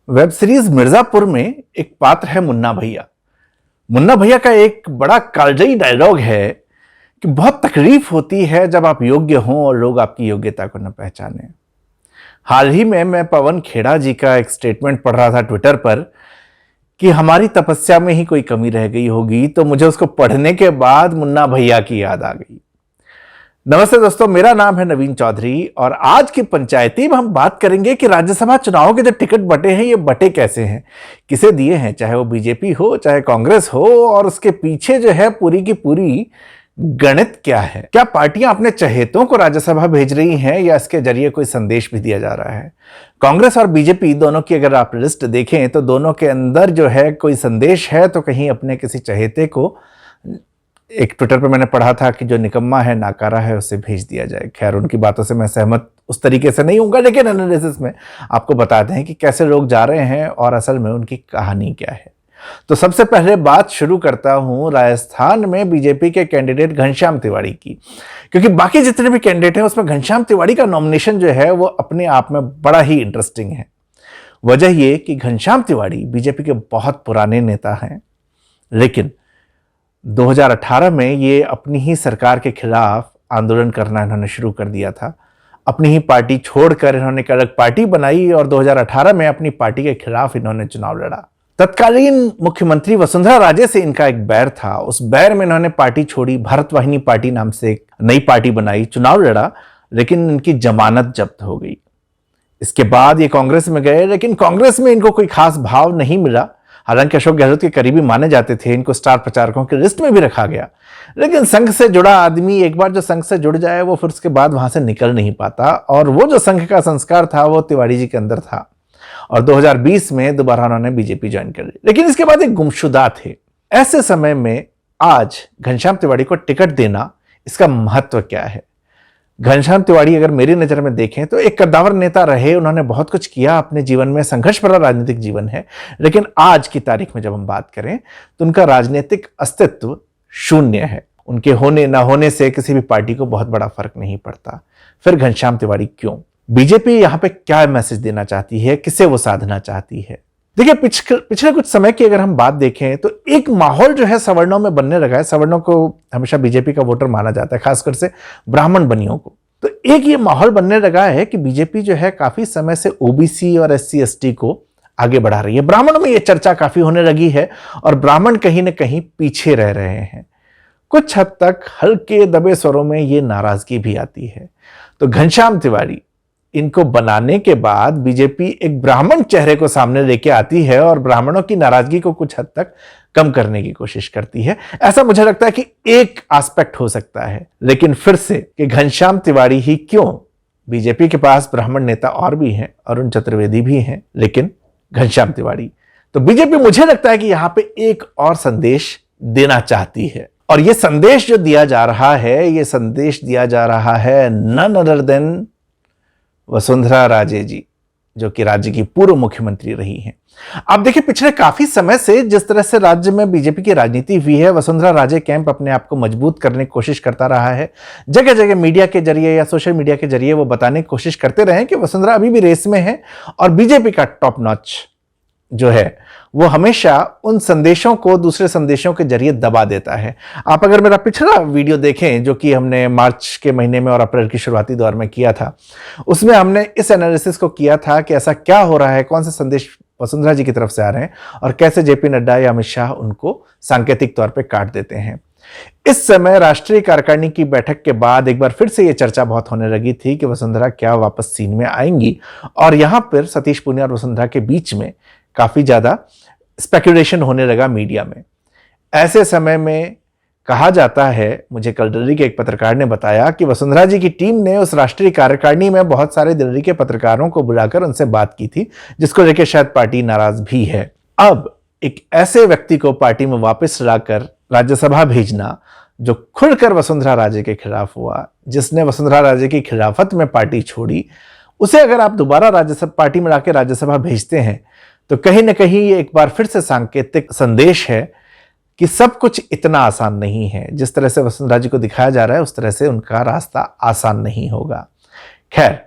Web series Mirzapur में एक पात्र है मुन्ना भैया। मुन्ना भैया का एक बड़ा कालजयी डायलॉग है कि बहुत तकलीफ होती है जब आप योग्य हों और लोग आपकी योग्यता को न पहचाने। हाल ही में मैं पवन खेड़ा जी का एक स्टेटमेंट पढ़ रहा था ट्विटर पर कि हमारी तपस्या में ही कोई कमी रह गई होगी, तो मुझे उसको पढ़ने के बाद मुन्ना भैया की याद आ गई। नमस्ते दोस्तों, मेरा नाम है नवीन चौधरी और आज की पंचायती में हम बात करेंगे कि राज्यसभा चुनाव के जो टिकट बटे हैं ये बटे कैसे हैं, किसे दिए हैं, चाहे वो बीजेपी हो चाहे कांग्रेस हो, और उसके पीछे जो है पूरी की पूरी गणित क्या है। क्या पार्टियां अपने चहेतों को राज्यसभा भेज रही हैं या इसके जरिए कोई संदेश भी दिया जा रहा है। कांग्रेस और बीजेपी दोनों की अगर आप लिस्ट देखें तो दोनों के अंदर जो है कोई संदेश है तो कहीं अपने किसी चहेते को, एक ट्विटर पे मैंने पढ़ा था कि जो निकम्मा है नाकारा है उसे भेज दिया जाए। खैर उनकी बातों से मैं सहमत उस तरीके से नहीं हूँगा, लेकिन एनालिसिस में आपको बताते हैं कि कैसे लोग जा रहे हैं और असल में उनकी कहानी क्या है। तो सबसे पहले बात शुरू करता हूं राजस्थान में बीजेपी के कैंडिडेट घनश्याम तिवारी की, क्योंकि बाकी जितने भी कैंडिडेट हैं उसमें घनश्याम तिवारी का नॉमिनेशन जो है वो अपने आप में बड़ा ही इंटरेस्टिंग है। वजह ये कि घनश्याम तिवारी बीजेपी के बहुत पुराने नेता हैं, लेकिन 2018 में ये अपनी ही सरकार के खिलाफ आंदोलन करना इन्होंने शुरू कर दिया था। अपनी ही पार्टी छोड़कर इन्होंने एक अलग पार्टी बनाई और 2018 में अपनी पार्टी के खिलाफ इन्होंने चुनाव लड़ा। तत्कालीन मुख्यमंत्री वसुंधरा राजे से इनका एक बैर था, उस बैर में इन्होंने पार्टी छोड़ी, भारत वाहिनी पार्टी नाम से एक नई पार्टी बनाई, चुनाव लड़ा, लेकिन इनकी जमानत जब्त हो गई। इसके बाद ये कांग्रेस में गए, लेकिन कांग्रेस में इनको कोई खास भाव नहीं मिला। हालांकि अशोक गहलोत के करीबी माने जाते थे, इनको स्टार प्रचारकों की लिस्ट में भी रखा गया, लेकिन संघ से जुड़ा आदमी एक बार जो संघ से जुड़ जाए वो फिर उसके बाद वहां से निकल नहीं पाता, और वो जो संघ का संस्कार था वो तिवारी जी के अंदर था। और 2020 में दोबारा उन्होंने बीजेपी ज्वाइन कर ली, लेकिन इसके बाद एक गुमशुदा थे। ऐसे समय में आज घनश्याम तिवारी को टिकट देना, इसका महत्व क्या है। घनश्याम तिवारी अगर मेरी नजर में देखें तो एक कद्दावर नेता रहे, उन्होंने बहुत कुछ किया अपने जीवन में, संघर्ष भरा राजनीतिक जीवन है, लेकिन आज की तारीख में जब हम बात करें तो उनका राजनीतिक अस्तित्व शून्य है। उनके होने ना होने से किसी भी पार्टी को बहुत बड़ा फर्क नहीं पड़ता। फिर घनश्याम तिवारी क्यों? बीजेपी यहां पे क्या मैसेज देना चाहती है, किसे वो साधना चाहती है? देखिए, पिछले कुछ समय की अगर हम बात देखें तो एक माहौल जो है सवर्णों में बनने लगा है। सवर्णों को हमेशा बीजेपी का वोटर माना जाता है, खासकर से ब्राह्मण बनियों को। तो एक ये माहौल बनने लगा है कि बीजेपी जो है काफी समय से ओबीसी और एससी एसटी को आगे बढ़ा रही है। ब्राह्मणों में ये चर्चा काफी होने लगी है और ब्राह्मण कहीं ना कहीं पीछे रह रहे हैं। कुछ हद तक हल्के दबे स्वरों में ये नाराजगी भी आती है। तो घनश्याम तिवारी इनको बनाने के बाद बीजेपी एक ब्राह्मण चेहरे को सामने लेके आती है और ब्राह्मणों की नाराजगी को कुछ हद तक कम करने की कोशिश करती है। ऐसा मुझे लगता है कि एक एस्पेक्ट हो सकता है, लेकिन फिर से कि घनश्याम तिवारी ही क्यों? बीजेपी के पास ब्राह्मण नेता और भी हैं, अरुण चतुर्वेदी भी हैं, लेकिन घनश्याम तिवारी। तो बीजेपी मुझे लगता है कि यहां पे एक और संदेश देना चाहती है, और यह संदेश जो दिया जा रहा है, यह संदेश दिया जा रहा है none other than Vasundhara Raje जी, जो कि राज्य की पूर्व मुख्यमंत्री रही हैं। आप देखिए, पिछले काफी समय से जिस तरह से राज्य में बीजेपी की राजनीति हुई है, वसुंधरा राजे कैंप अपने आप को मजबूत करने की कोशिश करता रहा है। जगह जगह मीडिया के जरिए या सोशल मीडिया के जरिए वो बताने की कोशिश करते रहे कि वसुंधरा अभी भी रेस में है और बीजेपी का टॉप नॉच जो है वो हमेशा उन संदेशों को दूसरे संदेशों के जरिए दबा देता है। आप अगर मेरा पिछला वीडियो देखें जो कि हमने मार्च के महीने में और अप्रैल की शुरुआती दौर में किया था, उसमें हमने इस एनालिसिस को किया था कि ऐसा क्या हो रहा है, कौन से संदेश वसुंधरा जी की तरफ से आ रहे हैं और कैसे जेपी नड्डा या अमित शाह उनको सांकेतिक तौर पर काट देते हैं। इस समय राष्ट्रीय कार्यकारिणी की बैठक के बाद एक बार फिर से यह चर्चा बहुत होने लगी थी कि वसुंधरा क्या वापस सीन में आएंगी, और यहां पर सतीश पूनिया और वसुंधरा के बीच में काफी ज्यादा स्पेकुलेशन होने लगा मीडिया में। ऐसे समय में कहा जाता है, मुझे कल दिल्ली के एक पत्रकार ने बताया कि वसुंधरा जी की टीम ने उस राष्ट्रीय कार्यकारिणी में बहुत सारे दिल्ली के पत्रकारों को बुलाकर उनसे बात की थी, जिसको लेकर शायद पार्टी नाराज भी है। अब एक ऐसे व्यक्ति को पार्टी में वापस लाकर राज्यसभा भेजना जो खुलकर वसुंधरा राजे के खिलाफ हुआ, जिसने वसुंधरा राजे की खिलाफत में पार्टी छोड़ी, उसे अगर आप दोबारा राज्यसभा पार्टी में लाकर राज्यसभा भेजते हैं तो कहीं ना कहीं ये एक बार फिर से सांकेतिक संदेश है कि सब कुछ इतना आसान नहीं है। जिस तरह से वसुंधरा जी को दिखाया जा रहा है उस तरह से उनका रास्ता आसान नहीं होगा। खैर,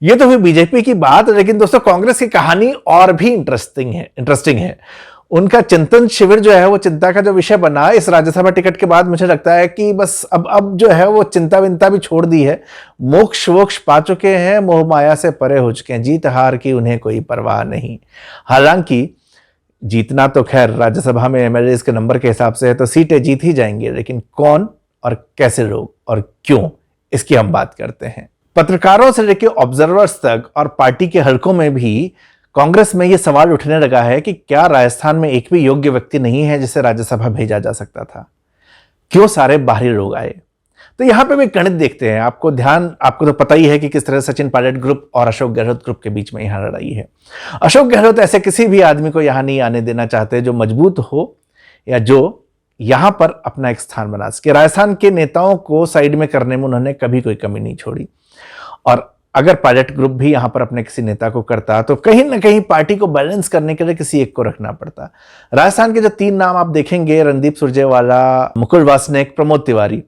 ये तो हुई बीजेपी की बात, लेकिन दोस्तों कांग्रेस की कहानी और भी इंटरेस्टिंग है। उनका चिंतन शिविर जो है वो चिंता का जो विषय बना इस राज्यसभा टिकट के बाद, मुझे लगता है कि बस अब जो है वो चिंता विंता भी छोड़ दी है। मोक्ष वोक्ष पा चुके हैं, मोह माया से परे हो चुके हैं, जीत हार की उन्हें कोई परवाह नहीं। हालांकि जीतना तो खैर राज्यसभा में एमएलए के नंबर के हिसाब से है, तो सीटें जीत ही जाएंगे, लेकिन कौन और कैसे लोग और क्यों, इसकी हम बात करते हैं। पत्रकारों से लेकर ऑब्जर्वर्स तक और पार्टी के हलकों में भी कांग्रेस में यह सवाल उठने लगा है कि क्या राजस्थान में एक भी योग्य व्यक्ति नहीं है जिसे राज्यसभा भेजा जा सकता था? क्यों सारे बाहरी लोग आए? तो यहां पे भी गणित देखते हैं। आपको तो पता ही है कि किस तरह सचिन पायलट ग्रुप और अशोक गहलोत ग्रुप के बीच में यहां लड़ाई है। अशोक गहलोत ऐसे किसी भी आदमी को यहां नहीं आने देना चाहते जो मजबूत हो या जो यहां पर अपना एक स्थान बना सके। राजस्थान के नेताओं को साइड में करने में उन्होंने कभी कोई कमी नहीं छोड़ी, और अगर पायलट ग्रुप भी यहां पर अपने किसी नेता को करता तो कहीं ना कहीं पार्टी को बैलेंस करने के लिए किसी एक को रखना पड़ता। राजस्थान के जो 3 नाम आप देखेंगे, रणदीप सुरजेवाला, मुकुल वासनिक, प्रमोद तिवारी,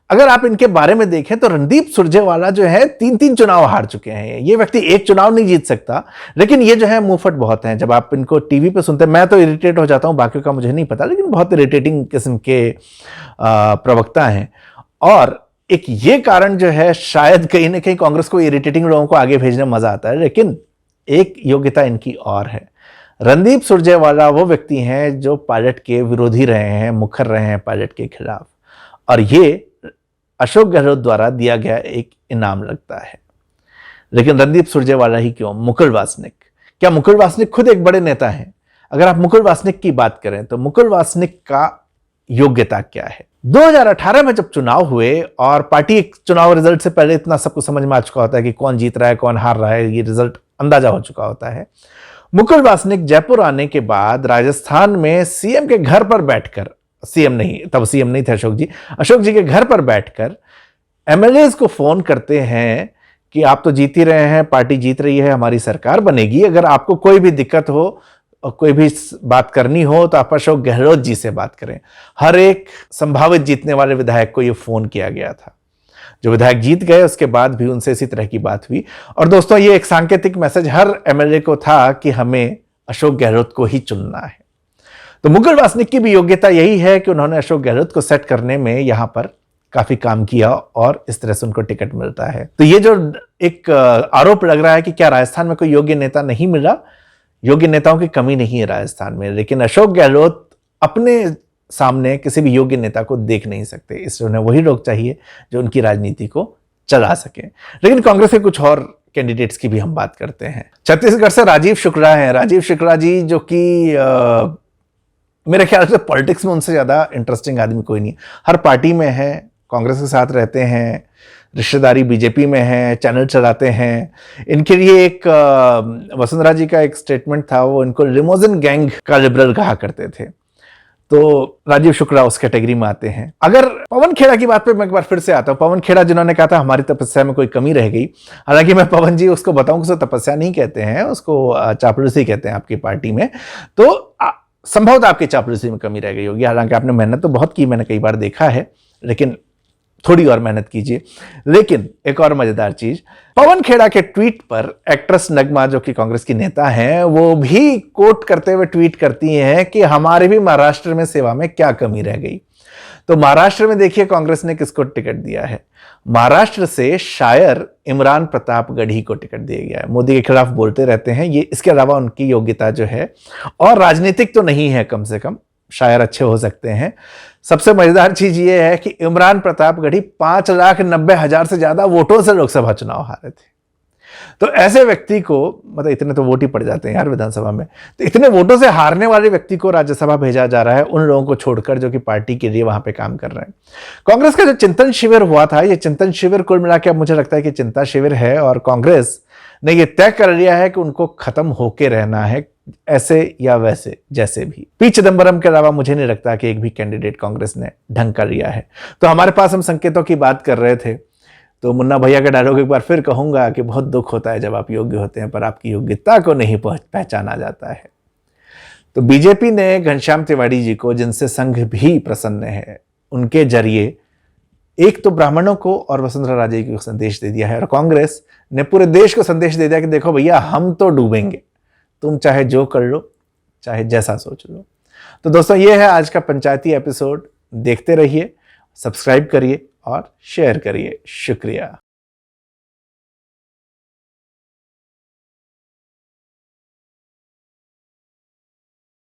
अगर आप इनके बारे में देखें तो रणदीप सुरजेवाला जो है 3 चुनाव हार चुके हैं। ये व्यक्ति एक चुनाव नहीं जीत सकता, लेकिन ये जो है मुंहफट बहुत हैं। जब आप इनको टीवी पे सुनते हैं, मैं तो इरिटेट हो जाता हूं, बाकियों का मुझे नहीं पता, लेकिन बहुत इरिटेटिंग किस्म के प्रवक्ता हैं। और एक ये कारण जो है, शायद कहीं ना कहीं कांग्रेस को इरिटेटिंग लोगों को आगे भेजने में मजा आता है, लेकिन एक योग्यता इनकी और है। रणदीप सुरजेवाला वो व्यक्ति हैं जो पायलट के विरोधी रहे हैं, मुखर रहे हैं पायलट के खिलाफ, और ये अशोक गहलोत द्वारा दिया गया एक इनाम लगता है। लेकिन रणदीप सुरजेवाला ही क्यों? मुकुल वासनिक, क्या मुकुल वासनिक खुद एक बड़े नेता हैं? अगर आप मुकुल वासनिक की बात करें तो मुकुल वासनिक का योग्यता क्या है? 2018 में जब चुनाव हुए, और पार्टी चुनाव रिजल्ट से पहले इतना सबको समझ में आ चुका होता है कि कौन जीत रहा है कौन हार रहा है, ये रिजल्ट अंदाजा हो चुका होता है। मुकुल वासनिक जयपुर आने के बाद राजस्थान में सीएम के घर पर बैठकर, सीएम नहीं, तब सीएम नहीं थे अशोक जी के घर पर बैठकर एमएलए को फोन करते हैं कि आप तो जीत ही रहे हैं, पार्टी जीत रही है, हमारी सरकार बनेगी, अगर आपको कोई भी दिक्कत हो और कोई भी बात करनी हो तो आप अशोक गहलोत जी से बात करें। हर एक संभावित जीतने वाले विधायक को यह फोन किया गया था। जो विधायक जीत गए उसके बाद भी उनसे इसी तरह की बात हुई। और दोस्तों, ये एक सांकेतिक मैसेज हर एमएलए को था कि हमें अशोक गहलोत को ही चुनना है। तो मुकुल वासनिक की भी योग्यता यही है कि उन्होंने अशोक गहलोत को सेट करने में यहां पर काफी काम किया, और इस तरह से उनको टिकट मिलता है। तो ये जो एक आरोप लग रहा है कि क्या राजस्थान में कोई योग्य नेता नहीं मिला, योग्य नेताओं की कमी नहीं है राजस्थान में, लेकिन अशोक गहलोत अपने सामने किसी भी योग्य नेता को देख नहीं सकते, इसलिए उन्हें वही लोग चाहिए जो उनकी राजनीति को चला सके। लेकिन कांग्रेस के कुछ और कैंडिडेट्स की भी हम बात करते हैं। छत्तीसगढ़ से राजीव शुक्ला हैं। राजीव शुक्ला जी जो कि मेरे ख्याल से पॉलिटिक्स में उनसे ज्यादा इंटरेस्टिंग आदमी कोई नहीं। हर पार्टी में है, कांग्रेस के साथ रहते हैं, रिश्तेदारी बीजेपी में है, चैनल चलाते हैं। इनके लिए एक वसुंधरा जी का एक स्टेटमेंट था, वो इनको लिमोजिन गैंग का लिबरल कहा करते थे। तो राजीव शुक्ला उस कैटेगरी में आते हैं। अगर पवन खेड़ा की बात पे मैं एक बार फिर से आता हूं, पवन खेड़ा जिन्होंने कहा था हमारी तपस्या में कोई कमी रह गई, हालांकि मैं पवन जी उसको बताऊं कि उसको तपस्या नहीं कहते हैं, उसको चापलूसी कहते हैं आपकी पार्टी में। तो संभवतः आपकी चापलूसी में कमी रह गई होगी, हालांकि आपने मेहनत तो बहुत की, मैंने कई बार देखा है, लेकिन थोड़ी और मेहनत कीजिए। लेकिन एक और मजेदार चीज, पवन खेड़ा के ट्वीट पर एक्ट्रेस नगमा जो कि कांग्रेस की नेता हैं, वो भी कोट करते हुए ट्वीट करती हैं कि हमारे भी महाराष्ट्र में सेवा में क्या कमी रह गई। तो महाराष्ट्र में देखिए कांग्रेस ने किसको टिकट दिया है। महाराष्ट्र से शायर इमरान प्रतापगढ़ी को टिकट दिया गया है। मोदी के खिलाफ बोलते रहते हैं, ये इसके अलावा उनकी योग्यता जो है, और राजनीतिक तो नहीं है, कम से कम शायर अच्छे हो सकते हैं। सबसे मजेदार चीज ये है कि इमरान प्रतापगढ़ी 5,90,000 से ज्यादा वोटों से लोकसभा चुनाव हारे थे। तो ऐसे व्यक्ति को, मतलब इतने तो वोट ही पड़ जाते हैं यार विधानसभा में, तो इतने वोटों से हारने वाले व्यक्ति को राज्यसभा भेजा जा रहा है, उन लोगों को छोड़कर जो कि पार्टी के लिए वहां पे काम कर रहे हैं। कांग्रेस का जो चिंतन शिविर हुआ था, ये चिंतन शिविर कुल मिला के अब मुझे लगता है कि चिंता शिविर है, और कांग्रेस ने ये तय कर लिया है कि उनको खत्म होके रहना है, ऐसे या वैसे जैसे भी। पी चिदंबरम के अलावा मुझे नहीं लगता कि एक भी कैंडिडेट कांग्रेस ने ढंग कर लिया है। तो हमारे पास हम संकेतों की बात कर रहे थे, तो मुन्ना भैया का डायलॉग एक बार फिर कहूंगा कि बहुत दुख होता है जब आप योग्य होते हैं पर आपकी योग्यता को नहीं पहचाना जाता है। तो बीजेपी ने घनश्याम तिवारी जी को, जिनसे संघ भी प्रसन्न है, उनके जरिए एक तो ब्राह्मणों को और वसुंधरा राजे को संदेश दे दिया है, और कांग्रेस ने पूरे देश को संदेश दे दिया कि देखो भैया, हम तो डूबेंगे, तुम चाहे जो कर लो, चाहे जैसा सोच लो। तो दोस्तों, ये है आज का पंचायती एपिसोड। देखते रहिए, सब्सक्राइब करिए और शेयर करिए। शुक्रिया।